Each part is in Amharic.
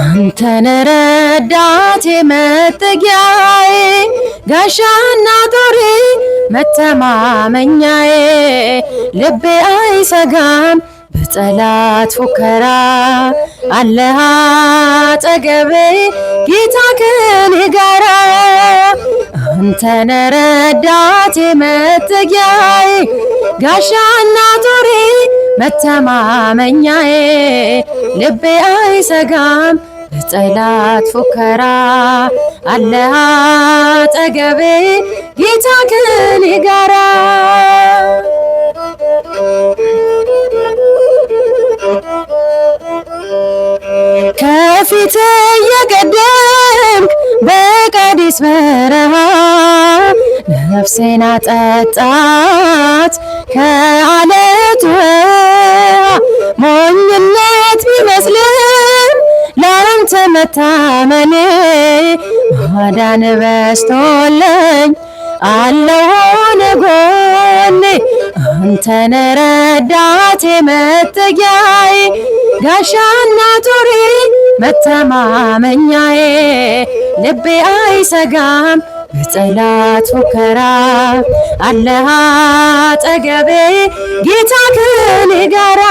አንተነ ረዳቴ መጠጊያዬ ጋሻና ጦሬ መተማመኛዬ ልቤ አይሰጋም በጠላት ፉከራ አለህ አጠገቤ ጌታ ከኔ ጋራ አንተነ ረዳቴ መጠጊያዬ ጋሻና ጦሬ መተማመኛዬ ልቤ አይሰጋም በጠላት ፉከራ አለህ አጠገቤ ጌታ ከኔ ጋራ ከፊት የቀደምክ በቃዴስ በረሃ ነፍሴን አጠጣት ከአለቱ ሞኝነት ቢመስልም ላንተ መታመኔ ማዳን በስቶልኝ አለሆነ ጎኔ አንተነ ረዳቴ መጠጊያዬ ጋሻና ጦሬ መተማመኛዬ ልቤ አይሰጋም በጠላት ፉከራ አለህ አጠገቤ ጌታ ከኔ ጋራ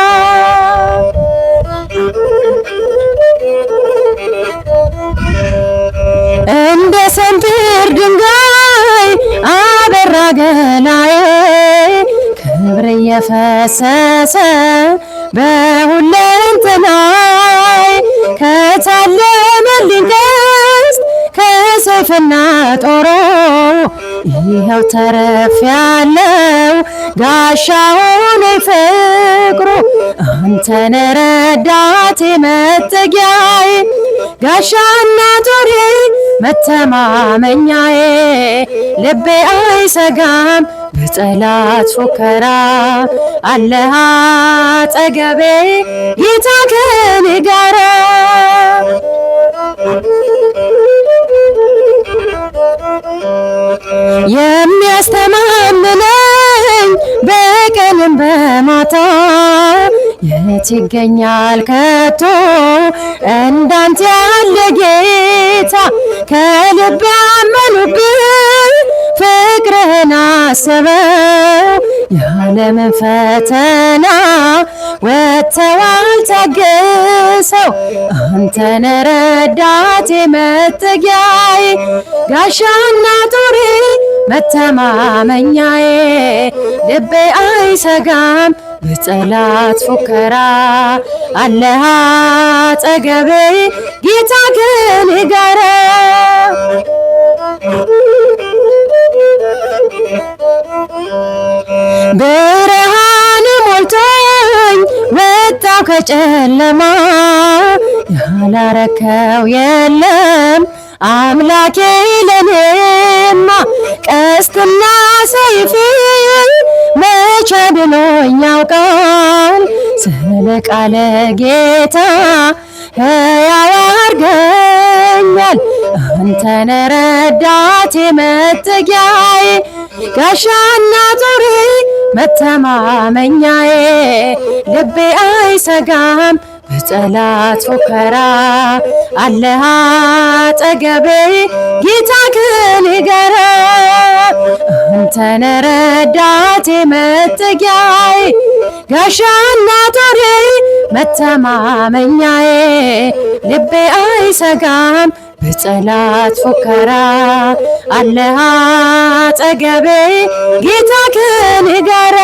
እንደ ሰንፔር ድንጋይ አበራ ገላዬ ክብር እየፈሰሰ በሁለንተናዬ ከታለመልኝ ቀስት ከሰይፍና ጦሩ ይኸው ተርፌያለሁ ጋሻ ሆነኝ ፍቅሩ አንተነ ረዳቴ መጠጊያዬ ጋሻና ጦሬ መተማመኛዬ ልቤ አይሰጋም በጠላት ፉከራ አለህ አጠገቤ ጌታ ከኔ ጋራ የሚያስተማምነኝ በቀንም በማታ የት ይገኛል ከቶ እንዳንተ ያለ ጌታ ከልብ ያመኑብህ ፍቅርህን አሰበው የዓለምን ፈተና ወጥተዋል ታገሰው አንተነ ረዳቴ መጠጊያዬ ጋሻና ጦሬ መተማመኛዬ ልቤ አይሰጋም በጠላት ፉከራ አለህ አጠገቤ ጌታ ከኔ ጋራ ብርሃን ሞልቶኝ ወጣው ከጨለማ ያላረከው የለም አምላኬ ለኔማ ቀስትና ሰይፌ መቼ ድሎኝ ያውቃል ስለ ቃለ ጌታ ሕያው አድርገኛል አንተነ ረዳቴ መጠጊያዬ ጋሻና ጦሬ መተማመኛዬ ልቤ አይሰጋም በጠላት ፉከራ አለህ አጠገቤ ጌታ ከኔ ጋራ አንተነ ረዳቴ መጠጊያዬ ጋሻና ጦሬ መተማመኛዬ ልቤ አይሰጋም በጠላት ፉከራ አለህ አጠገቤ ጌታ ከኔ ጋራ